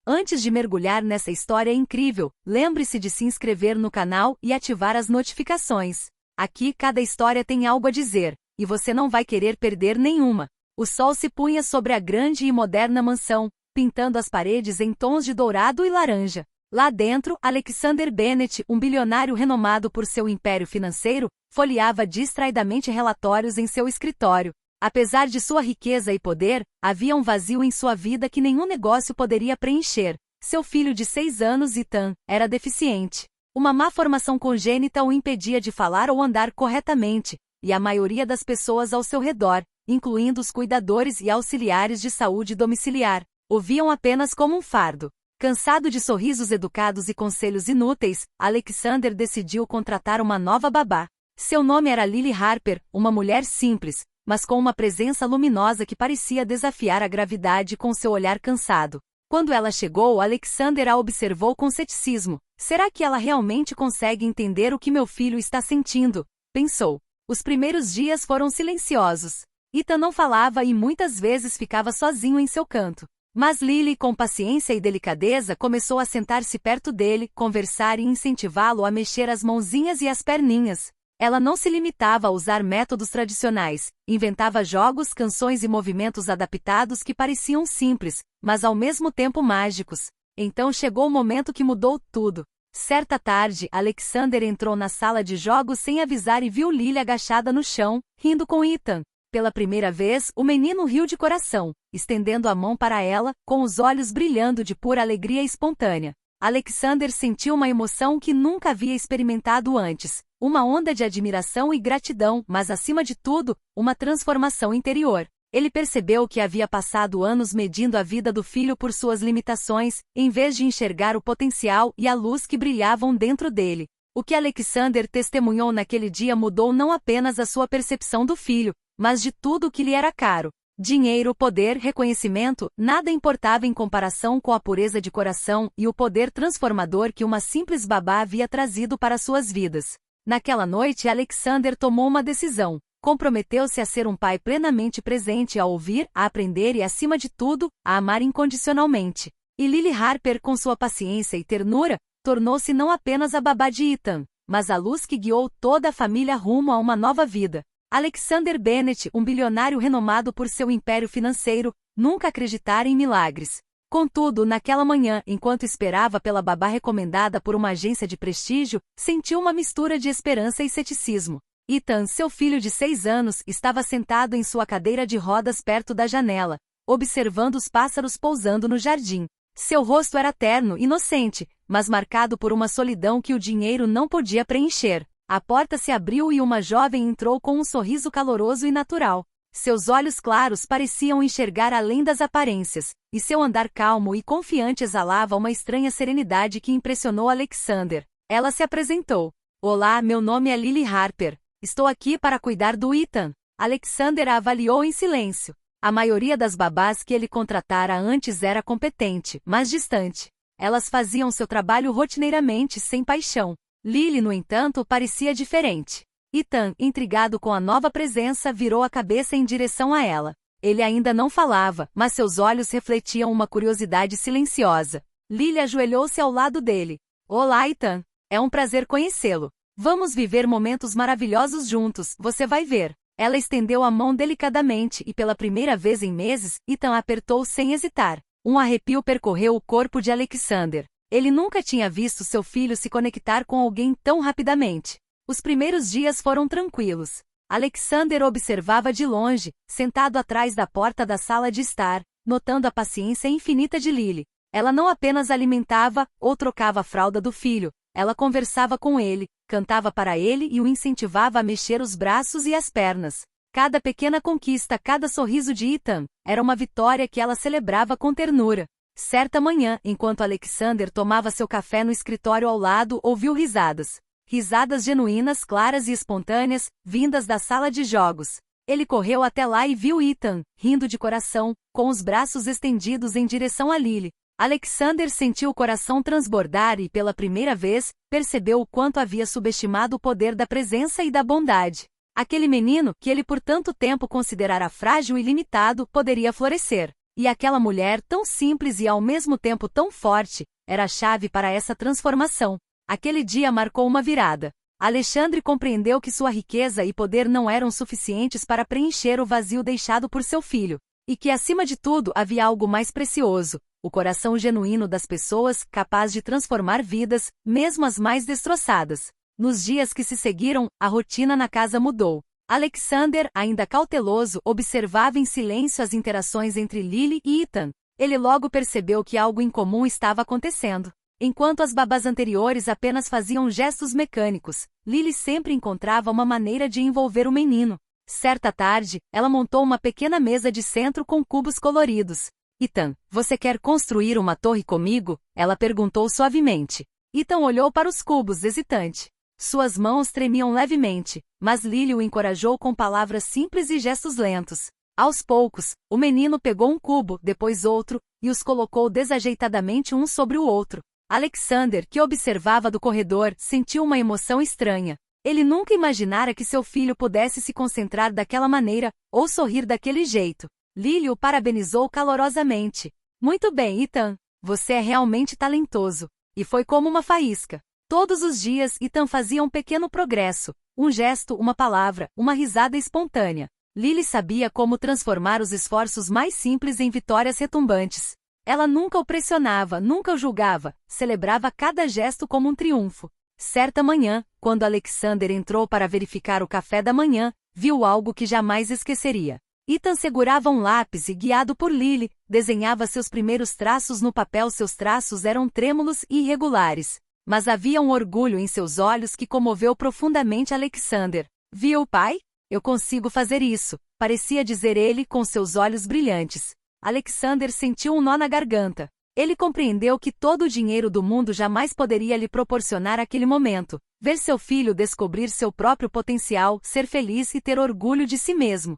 Antes de mergulhar nessa história incrível, lembre-se de se inscrever no canal e ativar as notificações. Aqui cada história tem algo a dizer, e você não vai querer perder nenhuma. O sol se punha sobre a grande e moderna mansão, pintando as paredes em tons de dourado e laranja. Lá dentro, Alexander Bennet, um bilionário renomado por seu império financeiro, folheava distraidamente relatórios em seu escritório. Apesar de sua riqueza e poder, havia um vazio em sua vida que nenhum negócio poderia preencher. Seu filho de 6 anos, Ethan, era deficiente. Uma má formação congênita o impedia de falar ou andar corretamente, e a maioria das pessoas ao seu redor, incluindo os cuidadores e auxiliares de saúde domiciliar, o viam apenas como um fardo. Cansado de sorrisos educados e conselhos inúteis, Alexander decidiu contratar uma nova babá. Seu nome era Lily Harper, uma mulher simples, mas com uma presença luminosa que parecia desafiar a gravidade com seu olhar cansado. Quando ela chegou, Alexander a observou com ceticismo. Será que ela realmente consegue entender o que meu filho está sentindo? Pensou. Os primeiros dias foram silenciosos. Ethan não falava e muitas vezes ficava sozinho em seu canto. Mas Lily, com paciência e delicadeza, começou a sentar-se perto dele, conversar e incentivá-lo a mexer as mãozinhas e as perninhas. Ela não se limitava a usar métodos tradicionais, inventava jogos, canções e movimentos adaptados que pareciam simples, mas ao mesmo tempo mágicos. Então chegou o momento que mudou tudo. Certa tarde, Alexander entrou na sala de jogos sem avisar e viu Lily agachada no chão, rindo com Ethan. Pela primeira vez, o menino riu de coração, estendendo a mão para ela, com os olhos brilhando de pura alegria espontânea. Alexander sentiu uma emoção que nunca havia experimentado antes, uma onda de admiração e gratidão, mas acima de tudo, uma transformação interior. Ele percebeu que havia passado anos medindo a vida do filho por suas limitações, em vez de enxergar o potencial e a luz que brilhavam dentro dele. O que Alexander testemunhou naquele dia mudou não apenas a sua percepção do filho, mas de tudo o que lhe era caro. Dinheiro, poder, reconhecimento, nada importava em comparação com a pureza de coração e o poder transformador que uma simples babá havia trazido para suas vidas. Naquela noite, Alexander tomou uma decisão. Comprometeu-se a ser um pai plenamente presente a ouvir, a aprender e, acima de tudo, a amar incondicionalmente. E Lily Harper, com sua paciência e ternura, tornou-se não apenas a babá de Ethan, mas a luz que guiou toda a família rumo a uma nova vida. Alexander Bennet, um bilionário renomado por seu império financeiro, nunca acreditara em milagres. Contudo, naquela manhã, enquanto esperava pela babá recomendada por uma agência de prestígio, sentiu uma mistura de esperança e ceticismo. Ethan, seu filho de 6 anos, estava sentado em sua cadeira de rodas perto da janela, observando os pássaros pousando no jardim. Seu rosto era terno, inocente, mas marcado por uma solidão que o dinheiro não podia preencher. A porta se abriu e uma jovem entrou com um sorriso caloroso e natural. Seus olhos claros pareciam enxergar além das aparências, e seu andar calmo e confiante exalava uma estranha serenidade que impressionou Alexander. Ela se apresentou. Olá, meu nome é Lily Harper. Estou aqui para cuidar do Ethan. Alexander a avaliou em silêncio. A maioria das babás que ele contratara antes era competente, mas distante. Elas faziam seu trabalho rotineiramente, sem paixão. Lily, no entanto, parecia diferente. Ethan, intrigado com a nova presença, virou a cabeça em direção a ela. Ele ainda não falava, mas seus olhos refletiam uma curiosidade silenciosa. Lily ajoelhou-se ao lado dele. Olá, Ethan. É um prazer conhecê-lo. Vamos viver momentos maravilhosos juntos, você vai ver. Ela estendeu a mão delicadamente e pela primeira vez em meses, Ethan a apertou sem hesitar. Um arrepio percorreu o corpo de Alexander. Ele nunca tinha visto seu filho se conectar com alguém tão rapidamente. Os primeiros dias foram tranquilos. Alexander observava de longe, sentado atrás da porta da sala de estar, notando a paciência infinita de Lily. Ela não apenas alimentava ou trocava a fralda do filho, ela conversava com ele, cantava para ele e o incentivava a mexer os braços e as pernas. Cada pequena conquista, cada sorriso de Ethan, era uma vitória que ela celebrava com ternura. Certa manhã, enquanto Alexander tomava seu café no escritório ao lado, ouviu risadas. Risadas genuínas, claras e espontâneas, vindas da sala de jogos. Ele correu até lá e viu Ethan, rindo de coração, com os braços estendidos em direção a Lily. Alexander sentiu o coração transbordar e, pela primeira vez, percebeu o quanto havia subestimado o poder da presença e da bondade. Aquele menino, que ele por tanto tempo considerara frágil e limitado, poderia florescer. E aquela mulher tão simples e ao mesmo tempo tão forte, era a chave para essa transformação. Aquele dia marcou uma virada. Alexandre compreendeu que sua riqueza e poder não eram suficientes para preencher o vazio deixado por seu filho, e que acima de tudo havia algo mais precioso, o coração genuíno das pessoas, capaz de transformar vidas, mesmo as mais destroçadas. Nos dias que se seguiram, a rotina na casa mudou. Alexander, ainda cauteloso, observava em silêncio as interações entre Lily e Ethan. Ele logo percebeu que algo incomum estava acontecendo. Enquanto as babás anteriores apenas faziam gestos mecânicos, Lily sempre encontrava uma maneira de envolver o menino. Certa tarde, ela montou uma pequena mesa de centro com cubos coloridos. Ethan, você quer construir uma torre comigo? Ela perguntou suavemente. Ethan olhou para os cubos, hesitante. Suas mãos tremiam levemente, mas Lily o encorajou com palavras simples e gestos lentos. Aos poucos, o menino pegou um cubo, depois outro, e os colocou desajeitadamente um sobre o outro. Alexander, que observava do corredor, sentiu uma emoção estranha. Ele nunca imaginara que seu filho pudesse se concentrar daquela maneira, ou sorrir daquele jeito. Lily o parabenizou calorosamente. Muito bem, Ethan. Você é realmente talentoso. E foi como uma faísca. Todos os dias, Ethan fazia um pequeno progresso. Um gesto, uma palavra, uma risada espontânea. Lily sabia como transformar os esforços mais simples em vitórias retumbantes. Ela nunca o pressionava, nunca o julgava, celebrava cada gesto como um triunfo. Certa manhã, quando Alexander entrou para verificar o café da manhã, viu algo que jamais esqueceria. Ethan segurava um lápis e, guiado por Lily, desenhava seus primeiros traços no papel. Seus traços eram trêmulos e irregulares, mas havia um orgulho em seus olhos que comoveu profundamente Alexander. Viu, pai? Eu consigo fazer isso, parecia dizer ele com seus olhos brilhantes. Alexander sentiu um nó na garganta. Ele compreendeu que todo o dinheiro do mundo jamais poderia lhe proporcionar aquele momento. Ver seu filho descobrir seu próprio potencial, ser feliz e ter orgulho de si mesmo.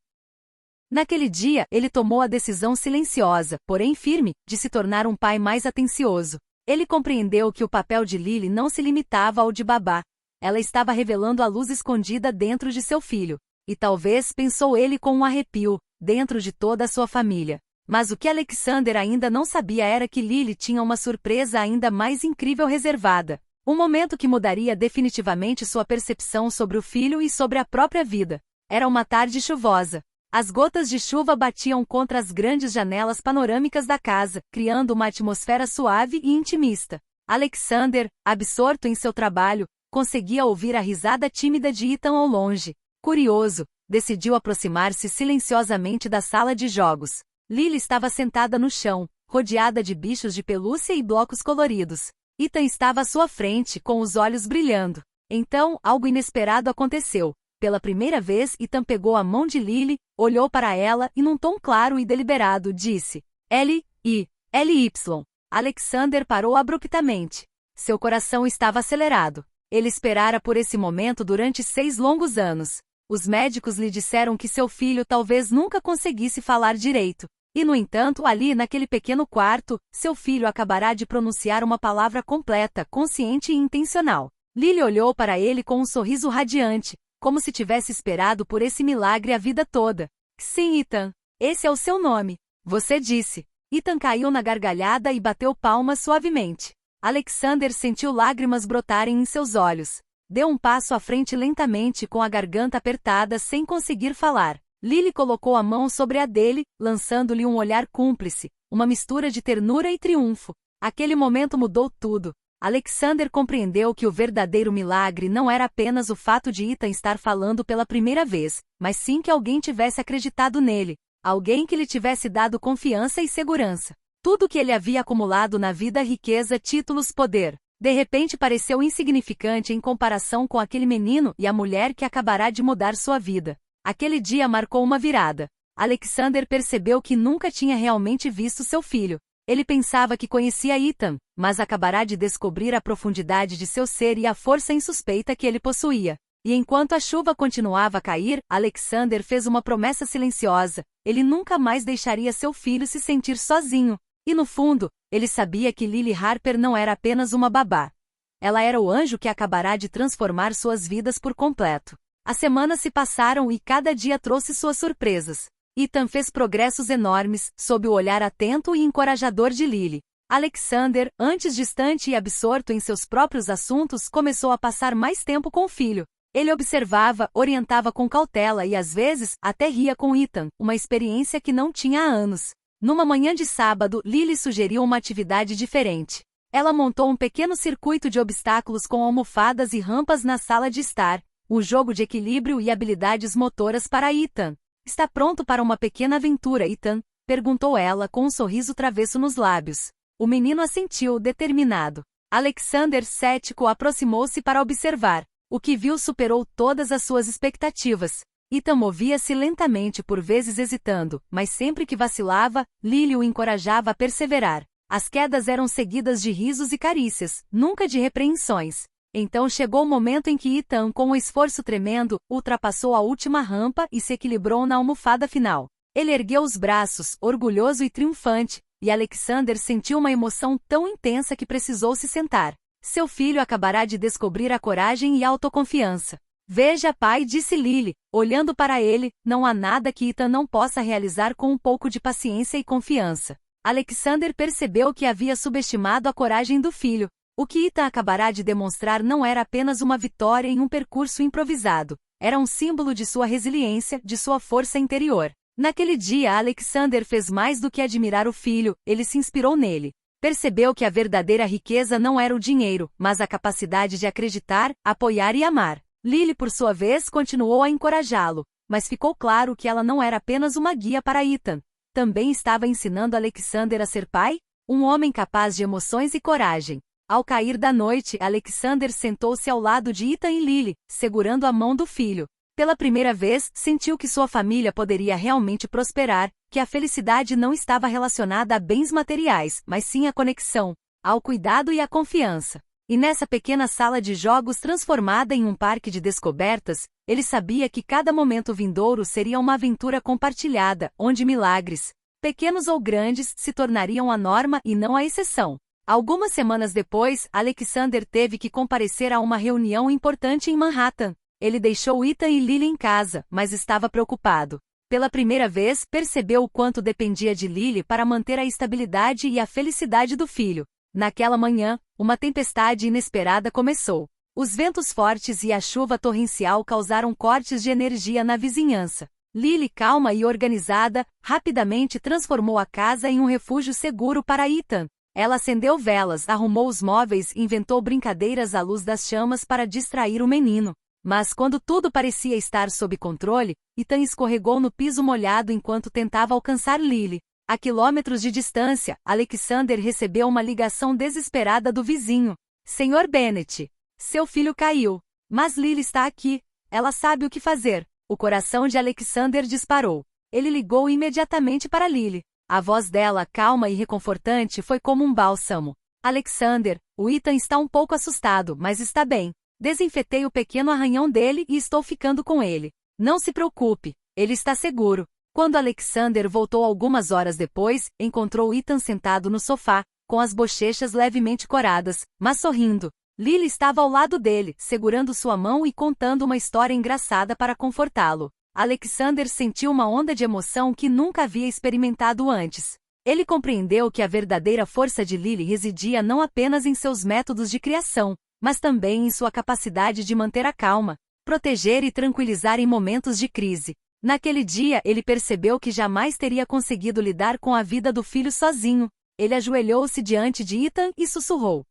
Naquele dia, ele tomou a decisão silenciosa, porém firme, de se tornar um pai mais atencioso. Ele compreendeu que o papel de Lily não se limitava ao de babá. Ela estava revelando a luz escondida dentro de seu filho. E talvez, pensou ele com um arrepio, dentro de toda a sua família. Mas o que Alexander ainda não sabia era que Lily tinha uma surpresa ainda mais incrível reservada. Um momento que mudaria definitivamente sua percepção sobre o filho e sobre a própria vida. Era uma tarde chuvosa. As gotas de chuva batiam contra as grandes janelas panorâmicas da casa, criando uma atmosfera suave e intimista. Alexander, absorto em seu trabalho, conseguia ouvir a risada tímida de Ethan ao longe. Curioso, decidiu aproximar-se silenciosamente da sala de jogos. Lily estava sentada no chão, rodeada de bichos de pelúcia e blocos coloridos. Ethan estava à sua frente, com os olhos brilhando. Então, algo inesperado aconteceu. Pela primeira vez, Ethan pegou a mão de Lily, olhou para ela e num tom claro e deliberado disse: L-I-L-Y. Alexander parou abruptamente. Seu coração estava acelerado. Ele esperara por esse momento durante 6 longos anos. Os médicos lhe disseram que seu filho talvez nunca conseguisse falar direito. E no entanto, ali naquele pequeno quarto, seu filho acabará de pronunciar uma palavra completa, consciente e intencional. Lily olhou para ele com um sorriso radiante, como se tivesse esperado por esse milagre a vida toda. Sim, Ethan. Esse é o seu nome. Você disse. Ethan caiu na gargalhada e bateu palmas suavemente. Alexander sentiu lágrimas brotarem em seus olhos. Deu um passo à frente lentamente com a garganta apertada sem conseguir falar. Lily colocou a mão sobre a dele, lançando-lhe um olhar cúmplice, uma mistura de ternura e triunfo. Aquele momento mudou tudo. Alexander compreendeu que o verdadeiro milagre não era apenas o fato de Ethan estar falando pela primeira vez, mas sim que alguém tivesse acreditado nele, alguém que lhe tivesse dado confiança e segurança. Tudo que ele havia acumulado na vida, riqueza, títulos, poder, de repente pareceu insignificante em comparação com aquele menino e a mulher que acabará de mudar sua vida. Aquele dia marcou uma virada. Alexander percebeu que nunca tinha realmente visto seu filho. Ele pensava que conhecia Ethan, mas acabará de descobrir a profundidade de seu ser e a força insuspeita que ele possuía. E enquanto a chuva continuava a cair, Alexander fez uma promessa silenciosa. Ele nunca mais deixaria seu filho se sentir sozinho. E no fundo, ele sabia que Lily Harper não era apenas uma babá. Ela era o anjo que acabará de transformar suas vidas por completo. As semanas se passaram e cada dia trouxe suas surpresas. Ethan fez progressos enormes, sob o olhar atento e encorajador de Lily. Alexander, antes distante e absorto em seus próprios assuntos, começou a passar mais tempo com o filho. Ele observava, orientava com cautela e às vezes, até ria com Ethan, uma experiência que não tinha há anos. Numa manhã de sábado, Lily sugeriu uma atividade diferente. Ela montou um pequeno circuito de obstáculos com almofadas e rampas na sala de estar, um jogo de equilíbrio e habilidades motoras para Ethan. Está pronto para uma pequena aventura, Ethan? Perguntou ela com um sorriso travesso nos lábios. O menino assentiu, determinado. Alexander, cético, aproximou-se para observar. O que viu superou todas as suas expectativas. Ethan movia-se lentamente, por vezes hesitando, mas sempre que vacilava, Lily o encorajava a perseverar. As quedas eram seguidas de risos e carícias, nunca de repreensões. Então chegou o momento em que Ethan, com um esforço tremendo, ultrapassou a última rampa e se equilibrou na almofada final. Ele ergueu os braços, orgulhoso e triunfante, e Alexander sentiu uma emoção tão intensa que precisou se sentar. Seu filho acabará de descobrir a coragem e a autoconfiança. Veja, pai, disse Lily, olhando para ele, não há nada que Ethan não possa realizar com um pouco de paciência e confiança. Alexander percebeu que havia subestimado a coragem do filho. O que Ethan acabará de demonstrar não era apenas uma vitória em um percurso improvisado. Era um símbolo de sua resiliência, de sua força interior. Naquele dia, Alexander fez mais do que admirar o filho, ele se inspirou nele. Percebeu que a verdadeira riqueza não era o dinheiro, mas a capacidade de acreditar, apoiar e amar. Lily, por sua vez, continuou a encorajá-lo, mas ficou claro que ela não era apenas uma guia para Ethan. Também estava ensinando Alexander a ser pai, um homem capaz de emoções e coragem. Ao cair da noite, Alexander sentou-se ao lado de Ethan e Lily, segurando a mão do filho. Pela primeira vez, sentiu que sua família poderia realmente prosperar, que a felicidade não estava relacionada a bens materiais, mas sim à conexão, ao cuidado e à confiança. E nessa pequena sala de jogos transformada em um parque de descobertas, ele sabia que cada momento vindouro seria uma aventura compartilhada, onde milagres, pequenos ou grandes, se tornariam a norma e não a exceção. Algumas semanas depois, Alexander teve que comparecer a uma reunião importante em Manhattan. Ele deixou Ethan e Lily em casa, mas estava preocupado. Pela primeira vez, percebeu o quanto dependia de Lily para manter a estabilidade e a felicidade do filho. Naquela manhã, uma tempestade inesperada começou. Os ventos fortes e a chuva torrencial causaram cortes de energia na vizinhança. Lily, calma e organizada, rapidamente transformou a casa em um refúgio seguro para Ethan. Ela acendeu velas, arrumou os móveis e inventou brincadeiras à luz das chamas para distrair o menino. Mas quando tudo parecia estar sob controle, Ethan escorregou no piso molhado enquanto tentava alcançar Lily. A quilômetros de distância, Alexander recebeu uma ligação desesperada do vizinho. Senhor Bennett, seu filho caiu. Mas Lily está aqui. Ela sabe o que fazer. O coração de Alexander disparou. Ele ligou imediatamente para Lily. A voz dela, calma e reconfortante, foi como um bálsamo. Alexander, o Ethan está um pouco assustado, mas está bem. Desinfetei o pequeno arranhão dele e estou ficando com ele. Não se preocupe, ele está seguro. Quando Alexander voltou algumas horas depois, encontrou Ethan sentado no sofá, com as bochechas levemente coradas, mas sorrindo. Lily estava ao lado dele, segurando sua mão e contando uma história engraçada para confortá-lo. Alexander sentiu uma onda de emoção que nunca havia experimentado antes. Ele compreendeu que a verdadeira força de Lily residia não apenas em seus métodos de criação, mas também em sua capacidade de manter a calma, proteger e tranquilizar em momentos de crise. Naquele dia, ele percebeu que jamais teria conseguido lidar com a vida do filho sozinho. Ele ajoelhou-se diante de Ethan e sussurrou: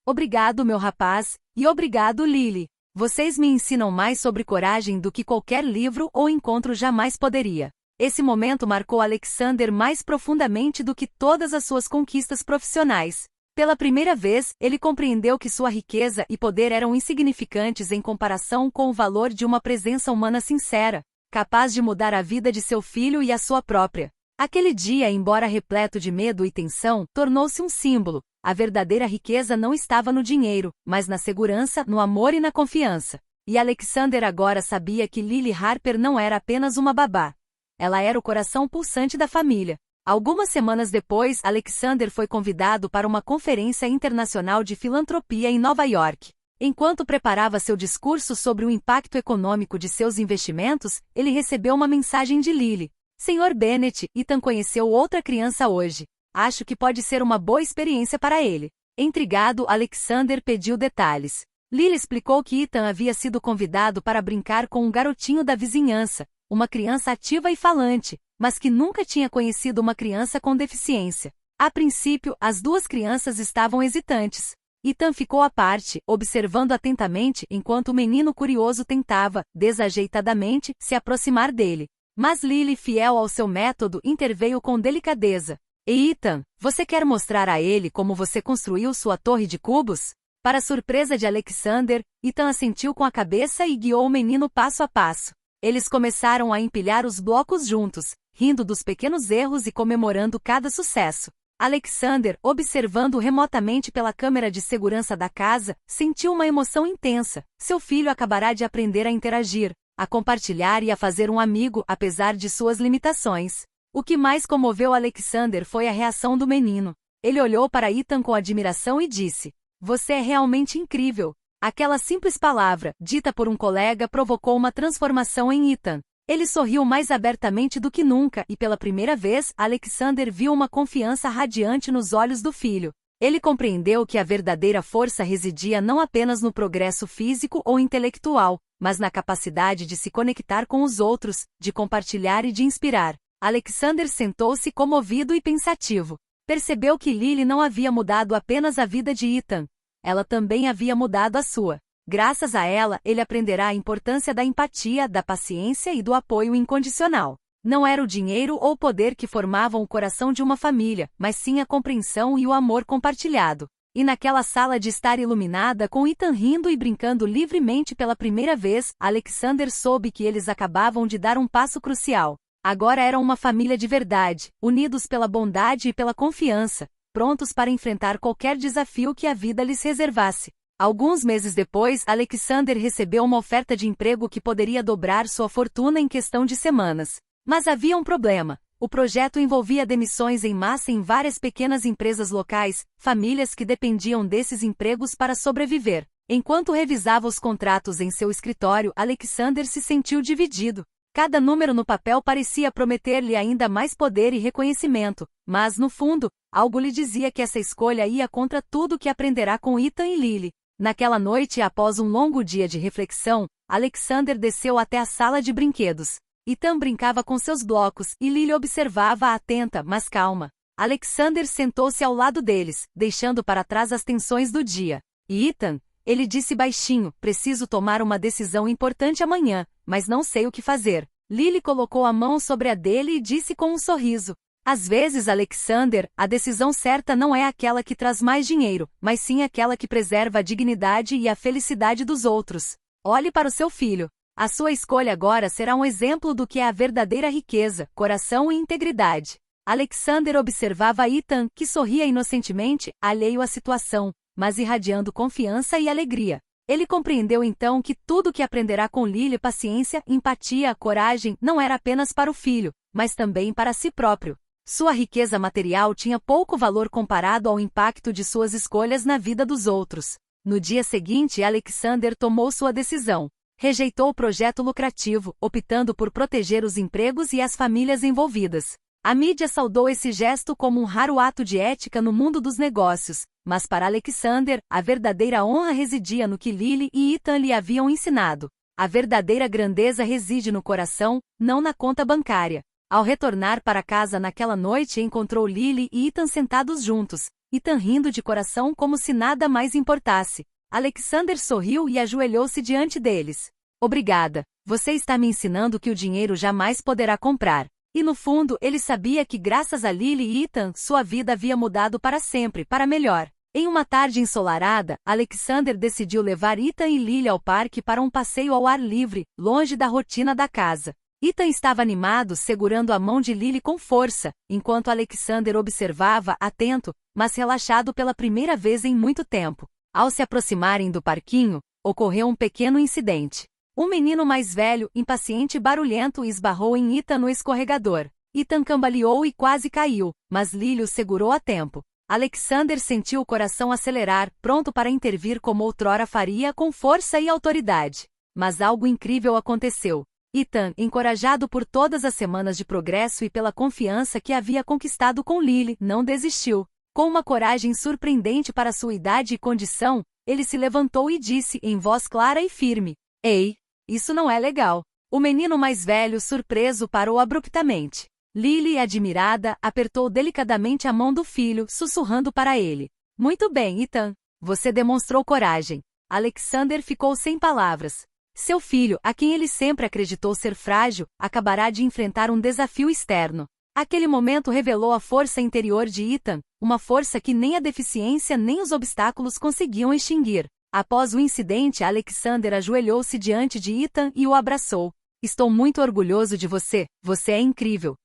Obrigado, meu rapaz, e obrigado, Lily. Vocês me ensinam mais sobre coragem do que qualquer livro ou encontro jamais poderia. Esse momento marcou Alexander mais profundamente do que todas as suas conquistas profissionais. Pela primeira vez, ele compreendeu que sua riqueza e poder eram insignificantes em comparação com o valor de uma presença humana sincera, capaz de mudar a vida de seu filho e a sua própria. Aquele dia, embora repleto de medo e tensão, tornou-se um símbolo. A verdadeira riqueza não estava no dinheiro, mas na segurança, no amor e na confiança. E Alexander agora sabia que Lily Harper não era apenas uma babá. Ela era o coração pulsante da família. Algumas semanas depois, Alexander foi convidado para uma conferência internacional de filantropia em Nova York. Enquanto preparava seu discurso sobre o impacto econômico de seus investimentos, ele recebeu uma mensagem de Lily. Senhor Bennet, Ethan conheceu outra criança hoje. Acho que pode ser uma boa experiência para ele. Intrigado, Alexander pediu detalhes. Lily explicou que Ethan havia sido convidado para brincar com um garotinho da vizinhança, uma criança ativa e falante, mas que nunca tinha conhecido uma criança com deficiência. A princípio, as duas crianças estavam hesitantes. Ethan ficou à parte, observando atentamente enquanto o menino curioso tentava, desajeitadamente, se aproximar dele. Mas Lily, fiel ao seu método, interveio com delicadeza. E Ethan, você quer mostrar a ele como você construiu sua torre de cubos? Para surpresa de Alexander, Ethan assentiu com a cabeça e guiou o menino passo a passo. Eles começaram a empilhar os blocos juntos, rindo dos pequenos erros e comemorando cada sucesso. Alexander, observando remotamente pela câmera de segurança da casa, sentiu uma emoção intensa. Seu filho acabará de aprender a interagir, a compartilhar e a fazer um amigo, apesar de suas limitações. O que mais comoveu Alexander foi a reação do menino. Ele olhou para Ethan com admiração e disse: "Você é realmente incrível." Aquela simples palavra, dita por um colega, provocou uma transformação em Ethan. Ele sorriu mais abertamente do que nunca e pela primeira vez, Alexander viu uma confiança radiante nos olhos do filho. Ele compreendeu que a verdadeira força residia não apenas no progresso físico ou intelectual, mas na capacidade de se conectar com os outros, de compartilhar e de inspirar. Alexander sentou-se comovido e pensativo. Percebeu que Lily não havia mudado apenas a vida de Ethan. Ela também havia mudado a sua. Graças a ela, ele aprenderá a importância da empatia, da paciência e do apoio incondicional. Não era o dinheiro ou o poder que formavam o coração de uma família, mas sim a compreensão e o amor compartilhado. E naquela sala de estar iluminada, com Ethan rindo e brincando livremente pela primeira vez, Alexander soube que eles acabavam de dar um passo crucial. Agora eram uma família de verdade, unidos pela bondade e pela confiança, prontos para enfrentar qualquer desafio que a vida lhes reservasse. Alguns meses depois, Alexander recebeu uma oferta de emprego que poderia dobrar sua fortuna em questão de semanas. Mas havia um problema. O projeto envolvia demissões em massa em várias pequenas empresas locais, famílias que dependiam desses empregos para sobreviver. Enquanto revisava os contratos em seu escritório, Alexander se sentiu dividido. Cada número no papel parecia prometer-lhe ainda mais poder e reconhecimento, mas, no fundo, algo lhe dizia que essa escolha ia contra tudo que aprenderá com Ethan e Lily. Naquela noite, após um longo dia de reflexão, Alexander desceu até a sala de brinquedos. Ethan brincava com seus blocos e Lily observava atenta, mas calma. Alexander sentou-se ao lado deles, deixando para trás as tensões do dia. E Ethan, ele disse baixinho, preciso tomar uma decisão importante amanhã, mas não sei o que fazer. Lily colocou a mão sobre a dele e disse com um sorriso: às vezes, Alexander, a decisão certa não é aquela que traz mais dinheiro, mas sim aquela que preserva a dignidade e a felicidade dos outros. Olhe para o seu filho. A sua escolha agora será um exemplo do que é a verdadeira riqueza, coração e integridade. Alexander observava Ethan, que sorria inocentemente, alheio à situação, mas irradiando confiança e alegria. Ele compreendeu então que tudo que aprenderá com Lily, paciência, empatia, coragem, não era apenas para o filho, mas também para si próprio. Sua riqueza material tinha pouco valor comparado ao impacto de suas escolhas na vida dos outros. No dia seguinte, Alexander tomou sua decisão. Rejeitou o projeto lucrativo, optando por proteger os empregos e as famílias envolvidas. A mídia saudou esse gesto como um raro ato de ética no mundo dos negócios, mas para Alexander, a verdadeira honra residia no que Lily e Ethan lhe haviam ensinado. A verdadeira grandeza reside no coração, não na conta bancária. Ao retornar para casa naquela noite, encontrou Lily e Ethan sentados juntos, Ethan rindo de coração como se nada mais importasse. Alexander sorriu e ajoelhou-se diante deles. Obrigada, você está me ensinando que o dinheiro jamais poderá comprar. E no fundo, ele sabia que graças a Lily e Ethan, sua vida havia mudado para sempre, para melhor. Em uma tarde ensolarada, Alexander decidiu levar Ethan e Lily ao parque para um passeio ao ar livre, longe da rotina da casa. Ethan estava animado, segurando a mão de Lily com força, enquanto Alexander observava, atento, mas relaxado pela primeira vez em muito tempo. Ao se aproximarem do parquinho, ocorreu um pequeno incidente. Um menino mais velho, impaciente e barulhento, esbarrou em Ethan no escorregador. Ethan cambaleou e quase caiu, mas Lily o segurou a tempo. Alexander sentiu o coração acelerar, pronto para intervir como outrora faria, com força e autoridade. Mas algo incrível aconteceu. Ethan, encorajado por todas as semanas de progresso e pela confiança que havia conquistado com Lily, não desistiu. Com uma coragem surpreendente para sua idade e condição, ele se levantou e disse em voz clara e firme: Ei, isso não é legal. O menino mais velho, surpreso, parou abruptamente. Lily, admirada, apertou delicadamente a mão do filho, sussurrando para ele: Muito bem, Ethan. Você demonstrou coragem. Alexander ficou sem palavras. Seu filho, a quem ele sempre acreditou ser frágil, acabará de enfrentar um desafio externo. Aquele momento revelou a força interior de Ethan, uma força que nem a deficiência nem os obstáculos conseguiam extinguir. Após o incidente, Alexander ajoelhou-se diante de Ethan e o abraçou. Estou muito orgulhoso de você, você é incrível.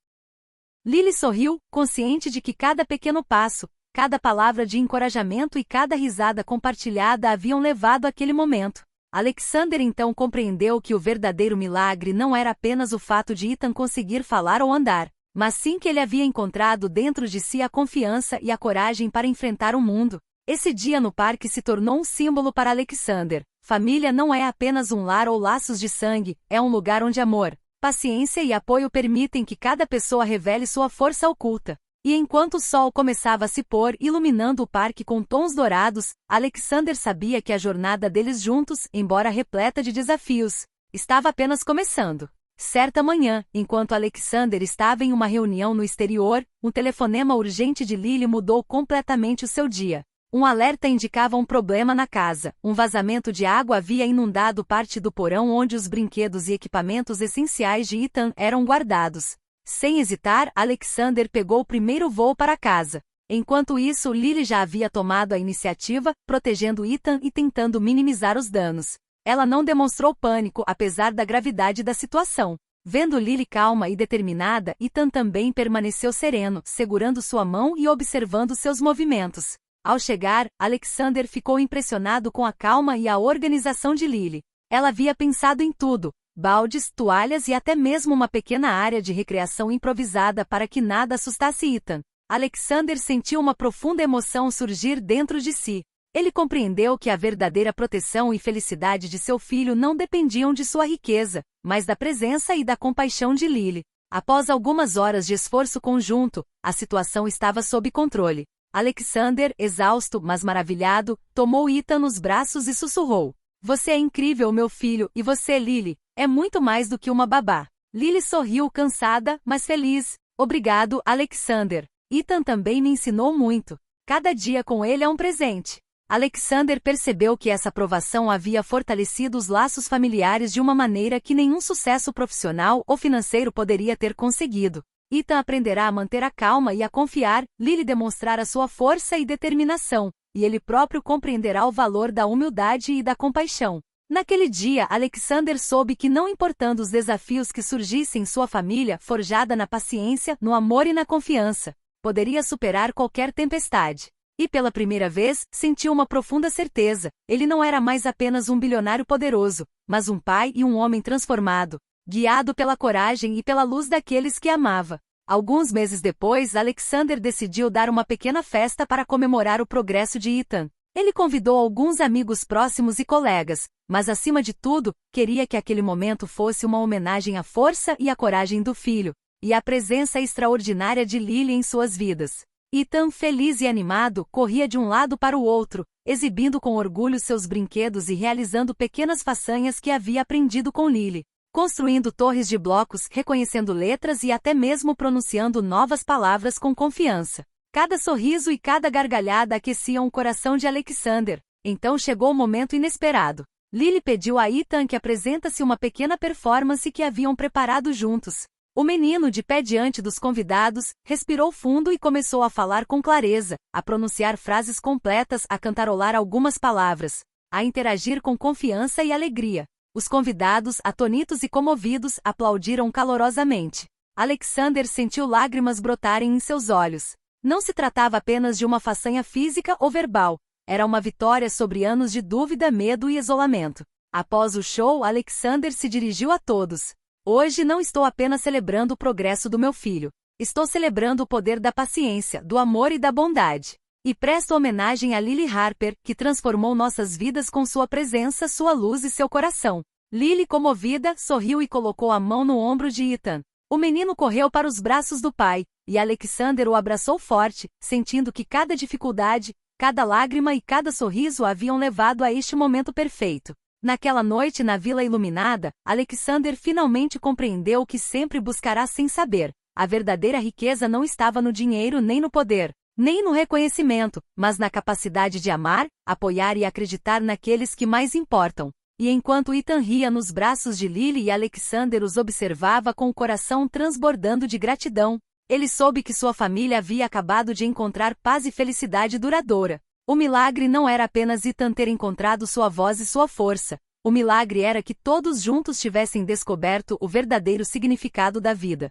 Lily sorriu, consciente de que cada pequeno passo, cada palavra de encorajamento e cada risada compartilhada haviam levado àquele momento. Alexander então compreendeu que o verdadeiro milagre não era apenas o fato de Ethan conseguir falar ou andar, mas sim que ele havia encontrado dentro de si a confiança e a coragem para enfrentar o mundo. Esse dia no parque se tornou um símbolo para Alexander. Família não é apenas um lar ou laços de sangue, é um lugar onde amor, paciência e apoio permitem que cada pessoa revele sua força oculta. E enquanto o sol começava a se pôr, iluminando o parque com tons dourados, Alexander sabia que a jornada deles juntos, embora repleta de desafios, estava apenas começando. Certa manhã, enquanto Alexander estava em uma reunião no exterior, um telefonema urgente de Lily mudou completamente o seu dia. Um alerta indicava um problema na casa. Um vazamento de água havia inundado parte do porão onde os brinquedos e equipamentos essenciais de Ethan eram guardados. Sem hesitar, Alexander pegou o primeiro voo para casa. Enquanto isso, Lily já havia tomado a iniciativa, protegendo Ethan e tentando minimizar os danos. Ela não demonstrou pânico, apesar da gravidade da situação. Vendo Lily calma e determinada, Ethan também permaneceu sereno, segurando sua mão e observando seus movimentos. Ao chegar, Alexander ficou impressionado com a calma e a organização de Lily. Ela havia pensado em tudo: baldes, toalhas e até mesmo uma pequena área de recreação improvisada para que nada assustasse Ethan. Alexander sentiu uma profunda emoção surgir dentro de si. Ele compreendeu que a verdadeira proteção e felicidade de seu filho não dependiam de sua riqueza, mas da presença e da compaixão de Lily. Após algumas horas de esforço conjunto, a situação estava sob controle. Alexander, exausto, mas maravilhado, tomou Ethan nos braços e sussurrou: Você é incrível, meu filho, e você, Lily, é muito mais do que uma babá. Lily sorriu, cansada, mas feliz. Obrigado, Alexander. Ethan também me ensinou muito. Cada dia com ele é um presente. Alexander percebeu que essa aprovação havia fortalecido os laços familiares de uma maneira que nenhum sucesso profissional ou financeiro poderia ter conseguido. Ethan aprenderá a manter a calma e a confiar, Lily demonstrar a sua força e determinação, e ele próprio compreenderá o valor da humildade e da compaixão. Naquele dia, Alexander soube que não importando os desafios que surgissem em sua família, forjada na paciência, no amor e na confiança, poderia superar qualquer tempestade. E pela primeira vez, sentiu uma profunda certeza: ele não era mais apenas um bilionário poderoso, mas um pai e um homem transformado, guiado pela coragem e pela luz daqueles que amava. Alguns meses depois, Alexander decidiu dar uma pequena festa para comemorar o progresso de Ethan. Ele convidou alguns amigos próximos e colegas, mas acima de tudo, queria que aquele momento fosse uma homenagem à força e à coragem do filho, e à presença extraordinária de Lily em suas vidas. Ethan, feliz e animado, corria de um lado para o outro, exibindo com orgulho seus brinquedos e realizando pequenas façanhas que havia aprendido com Lily. Construindo torres de blocos, reconhecendo letras e até mesmo pronunciando novas palavras com confiança. Cada sorriso e cada gargalhada aqueciam o coração de Alexander. Então chegou o momento inesperado. Lily pediu a Ethan que apresentasse uma pequena performance que haviam preparado juntos. O menino, de pé diante dos convidados, respirou fundo e começou a falar com clareza, a pronunciar frases completas, a cantarolar algumas palavras, a interagir com confiança e alegria. Os convidados, atônitos e comovidos, aplaudiram calorosamente. Alexander sentiu lágrimas brotarem em seus olhos. Não se tratava apenas de uma façanha física ou verbal. Era uma vitória sobre anos de dúvida, medo e isolamento. Após o show, Alexander se dirigiu a todos. Hoje não estou apenas celebrando o progresso do meu filho. Estou celebrando o poder da paciência, do amor e da bondade. E presto homenagem a Lily Harper, que transformou nossas vidas com sua presença, sua luz e seu coração. Lily, comovida, sorriu e colocou a mão no ombro de Ethan. O menino correu para os braços do pai, e Alexander o abraçou forte, sentindo que cada dificuldade, cada lágrima e cada sorriso haviam levado a este momento perfeito. Naquela noite na Vila Iluminada, Alexander finalmente compreendeu o que sempre buscará sem saber. A verdadeira riqueza não estava no dinheiro nem no poder, nem no reconhecimento, mas na capacidade de amar, apoiar e acreditar naqueles que mais importam. E enquanto Ethan ria nos braços de Lily e Alexander os observava com o coração transbordando de gratidão, ele soube que sua família havia acabado de encontrar paz e felicidade duradoura. O milagre não era apenas Ethan ter encontrado sua voz e sua força. O milagre era que todos juntos tivessem descoberto o verdadeiro significado da vida.